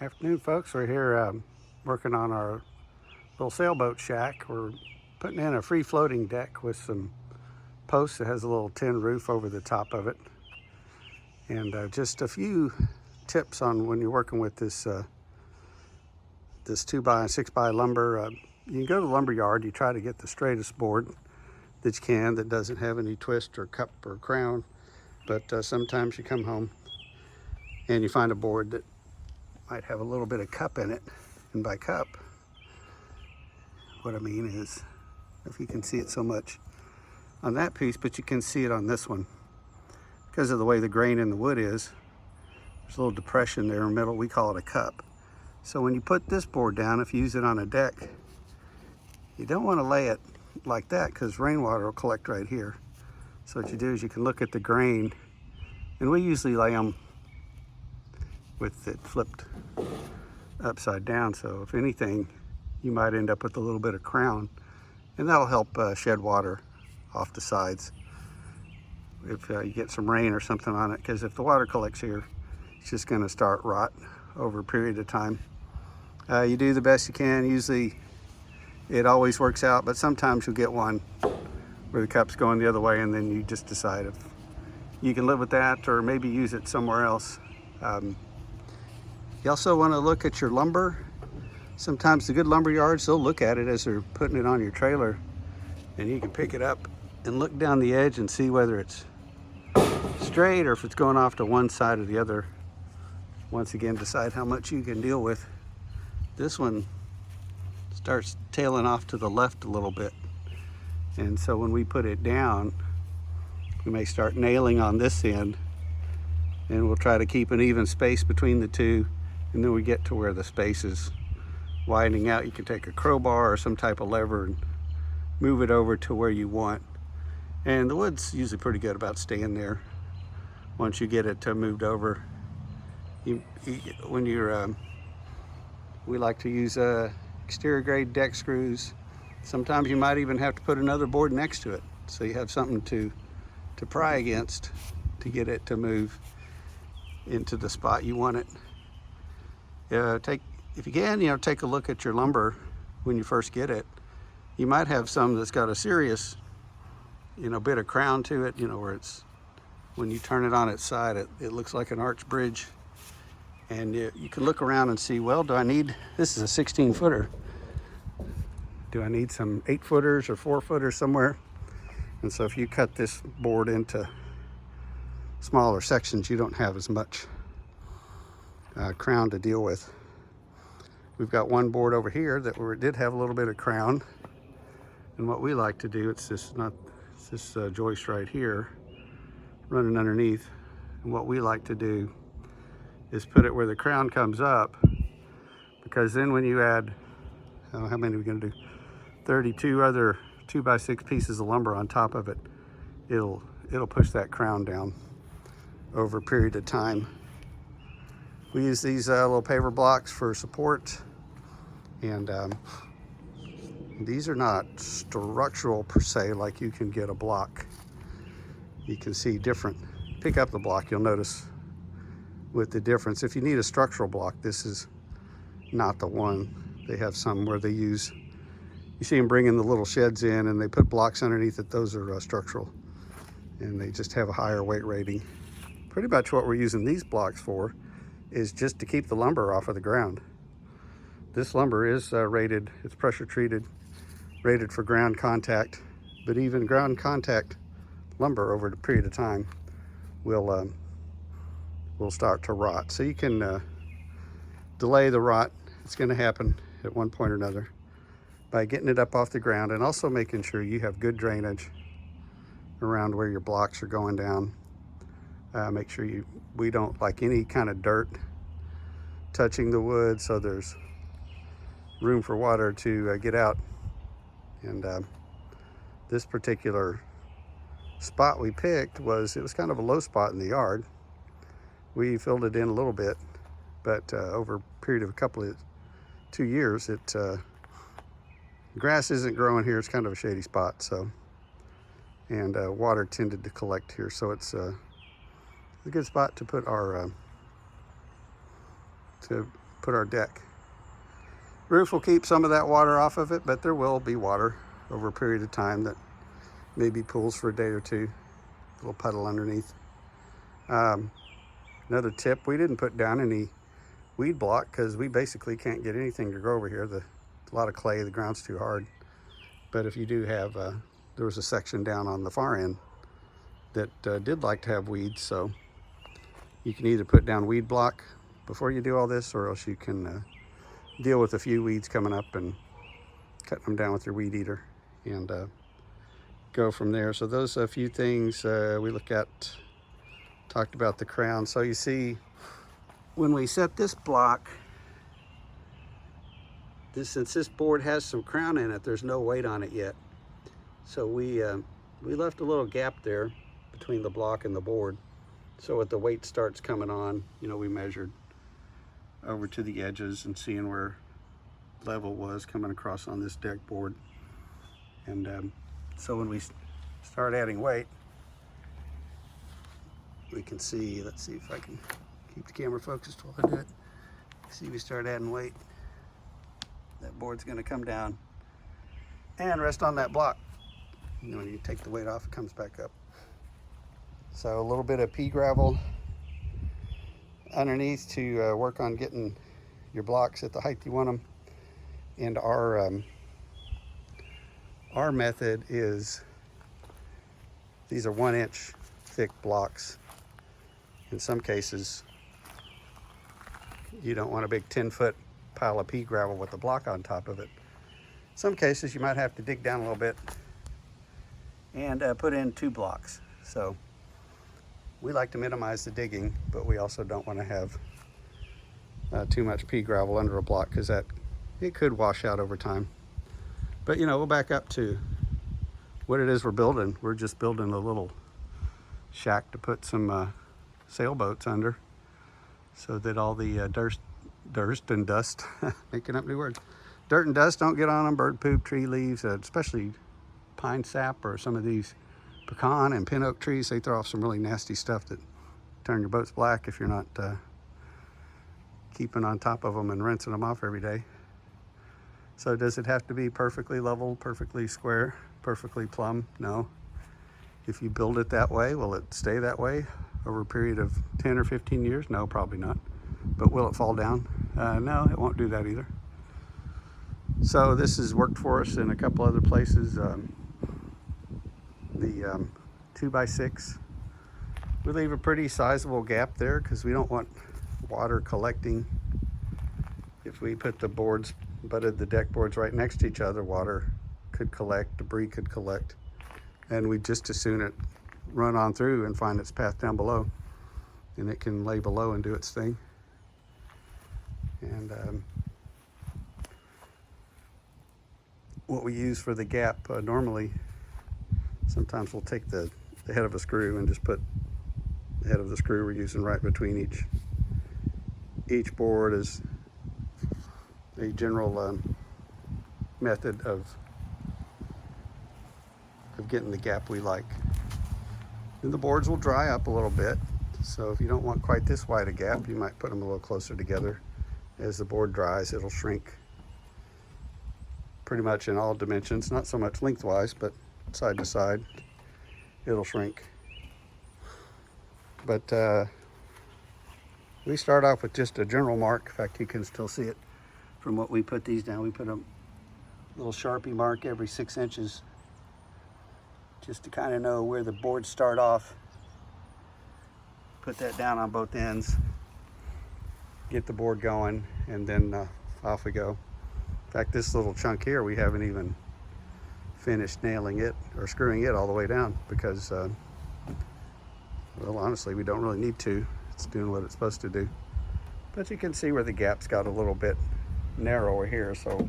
Afternoon, folks. We're here working on our little sailboat shack. We're putting in a free floating deck with some posts that has a little tin roof over the top of it. And just a few tips on when you're working with this 2x6x lumber. You can go to the lumber yard. You try to get the straightest board that you can that doesn't have any twist or cup or crown. But sometimes you come home and you find a board that might have a little bit of cup in it. And by cup, what I mean is, if you can see it so much on that piece, but you can see it on this one. Because of the way the grain in the wood is, there's a little depression there in the middle. We call it a cup. So when you put this board down, if you use it on a deck, you don't want to lay it like that because rainwater will collect right here. So what you do is you can look at the grain, and we usually lay them with it flipped upside down. So if anything, you might end up with a little bit of crown, and that'll help shed water off the sides if you get some rain or something on it, because if the water collects here, it's just going to start rot over a period of time. You do the best you can. Usually it always works out, but sometimes you'll get one where the cup's going the other way, and then you just decide if you can live with that or maybe use it somewhere else. You also want to look at your lumber. Sometimes the good lumber yards, they'll look at it as they're putting it on your trailer, and you can pick it up and look down the edge and see whether it's straight or if it's going off to one side or the other. Once again, decide how much you can deal with. This one starts tailing off to the left a little bit, and so when we put it down, we may start nailing on this end, and we'll try to keep an even space between the two. And then we get to where the space is widening out, you can take a crowbar or some type of lever and move it over to where you want. And the wood's usually pretty good about staying there once you get it moved over. We like to use exterior grade deck screws. Sometimes you might even have to put another board next to it, so you have something to pry against to get it to move into the spot you want it. If you can, take a look at your lumber when you first get it. You might have some that's got a serious, bit of crown to it, where it's, when you turn it on its side, it looks like an arch bridge. And you can look around and see, well, this is a 16-footer. Do I need some 8-footers or 4-footers somewhere? And so if you cut this board into smaller sections, you don't have as much crown to deal with. We've got one board over here that did have a little bit of crown, and what we like to do, it's this joist right here running underneath, and what we like to do is put it where the crown comes up, because then when you add, how many are we going to do, 32 other 2x6 pieces of lumber on top of it, it'll push that crown down over a period of time. We use these little paver blocks for support, and these are not structural per se, like you can get a block. You can see different. Pick up the block, you'll notice with the difference. If you need a structural block, this is not the one. They have some where you see them bringing the little sheds in and they put blocks underneath it. Those are structural, and they just have a higher weight rating. Pretty much what we're using these blocks for is just to keep the lumber off of the ground. This lumber is rated, it's pressure treated, rated for ground contact, but even ground contact lumber over a period of time will start to rot. So you can delay the rot. It's going to happen at one point or another by getting it up off the ground, and also making sure you have good drainage around where your blocks are going down. Make sure we don't like any kind of dirt touching the wood, so there's room for water to get out. And this particular spot we picked it was kind of a low spot in the yard. We filled it in a little bit, but over a period of 2 years, grass isn't growing here. It's kind of a shady spot, so, and water tended to collect here, so it's a good spot to put our put our deck. Roof will keep some of that water off of it, but there will be water over a period of time that maybe pools for a day or two. A little puddle underneath. Another tip, we didn't put down any weed block because we basically can't get anything to grow over here. A lot of clay, the ground's too hard. But if you do have, there was a section down on the far end that did like to have weeds, so you can either put down weed block before you do all this, or else you can deal with a few weeds coming up and cutting them down with your weed eater and go from there. So those are a few things we look at. Talked about the crown. So you see, when we set this block, since this board has some crown in it, there's no weight on it yet. So we left a little gap there between the block and the board. So when the weight starts coming on, you know, we measured over to the edges and seeing where level was coming across on this deck board. And so when we start adding weight, we can see, let's see if I can keep the camera focused while I do it. See, we start adding weight. That board's gonna come down and rest on that block. You know, when you take the weight off, it comes back up. So a little bit of pea gravel underneath to work on getting your blocks at the height you want them. And our method is, these are 1 inch thick blocks. In some cases, you don't want a big 10-foot pile of pea gravel with a block on top of it. Some cases you might have to dig down a little bit and put in 2 blocks. So we like to minimize the digging, but we also don't want to have too much pea gravel under a block, because it could wash out over time. But you know, we'll back up to what it is we're building. We're just building a little shack to put some sailboats under, so that all the dirt and dust, making up new words, dirt and dust don't get on them, bird poop, tree leaves, especially pine sap or some of these pecan and pin oak trees. They throw off some really nasty stuff that turn your boats black if you're not keeping on top of them and rinsing them off every day. So does it have to be perfectly level, perfectly square, perfectly plumb? No. If you build it that way, will it stay that way over a period of 10 or 15 years? No, probably not. But will it fall down? No, it won't do that either. So this has worked for us in a couple other places. The 2x6, we leave a pretty sizable gap there because we don't want water collecting. If we put the boards, butted the deck boards right next to each other, water could collect, debris could collect, and we just as soon it run on through and find its path down below, and it can lay below and do its thing. And what we use for the gap, normally, sometimes we'll take the head of a screw and just put the head of the screw we're using right between each board as a general method of getting the gap we like. And the boards will dry up a little bit, so if you don't want quite this wide a gap, you might put them a little closer together. As the board dries, it'll shrink pretty much in all dimensions, not so much lengthwise, but side to side, it'll shrink. But we start off with just a general mark. In fact, you can still see it from what we put these down. We put a little Sharpie mark every 6 inches just to kind of know where the boards start off. Put that down on both ends, get the board going, and then off we go. In fact, this little chunk here, we haven't even finished nailing it or screwing it all the way down because, well, honestly, we don't really need to. It's doing what it's supposed to do. But you can see where the gap's got a little bit narrower here. So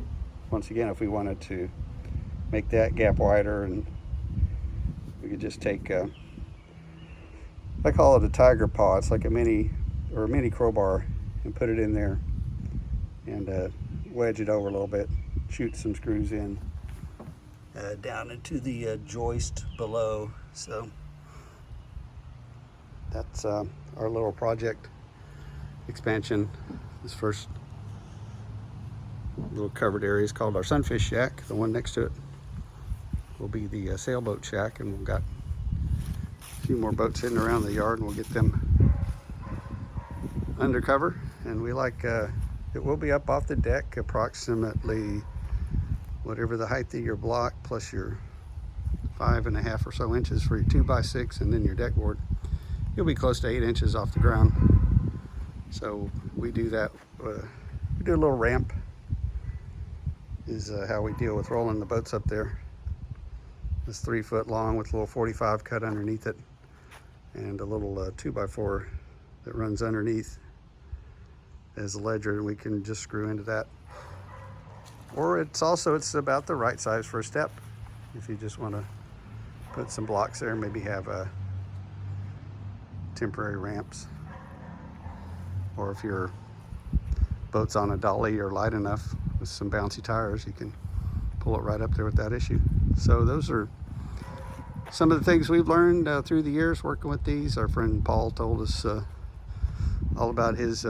once again, if we wanted to make that gap wider, and we could just take, I call it a tiger paw. It's like a mini crowbar, and put it in there and wedge it over a little bit, shoot some screws in down into the joist below. So that's our little project expansion. This first little covered area is called our Sunfish Shack. The one next to it will be the sailboat shack, and we've got a few more boats sitting around the yard, and we'll get them under cover. And we like it will be up off the deck approximately whatever the height of your block plus your 5.5 or so inches for your 2x6, and then your deck board. You'll be close to 8 inches off the ground. So we do that. We do a little ramp is how we deal with rolling the boats up there. It's 3 foot long with a little 45 cut underneath it, and a little 2x4 that runs underneath as a ledger, and we can just screw into that. Or it's about the right size for a step. If you just want to put some blocks there, maybe have temporary ramps. Or if your boat's on a dolly or light enough with some bouncy tires, you can pull it right up there without issue. So those are some of the things we've learned through the years working with these. Our friend Paul told us all about his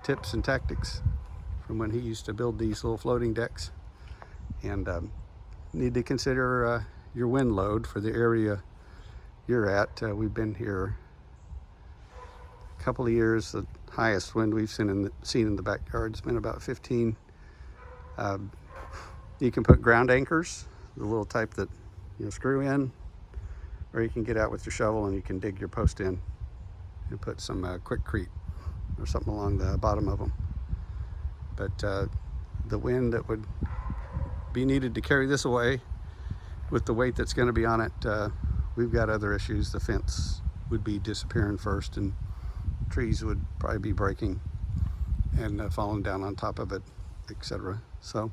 tips and tactics from when he used to build these little floating decks. And need to consider your wind load for the area you're at. We've been here a couple of years. The highest wind we've seen in the backyard has been about 15. You can put ground anchors, the little type that screw in, or you can get out with your shovel and you can dig your post in and put some quickcrete or something along the bottom of them. But the wind that would be needed to carry this away with the weight that's going to be on it, we've got other issues. The fence would be disappearing first, and trees would probably be breaking and falling down on top of it, etc. So,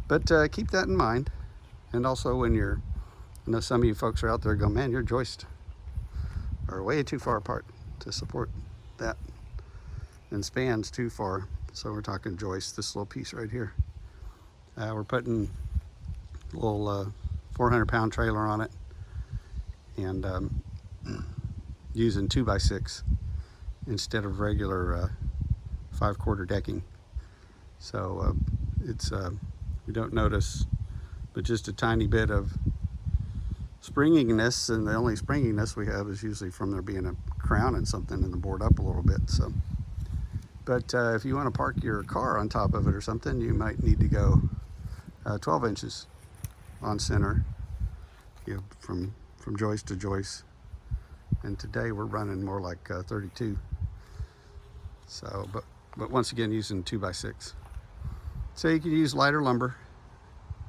but keep that in mind. And also when I know some of you folks are out there going, man, your joists are way too far apart to support that, and spans too far. So we're talking joists, this little piece right here. We're putting a little 400-pound trailer on it, and using 2x6 instead of regular 5/4 decking. So it's we don't notice but just a tiny bit of springiness, and the only springiness we have is usually from there being a crown and something in the board up a little bit. So, but if you want to park your car on top of it or something, you might need to go 12 inches on center, from joist to joist. And today we're running more like 32. So, but once again, using 2x6. So you could use lighter lumber,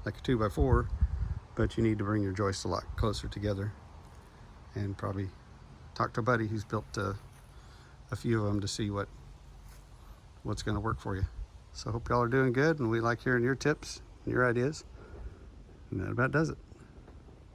like a 2x4, but you need to bring your joists a lot closer together, and probably talk to a buddy who's built a few of them to see what's going to work for you. So hope y'all are doing good, and we like hearing your tips and your ideas, and that about does it.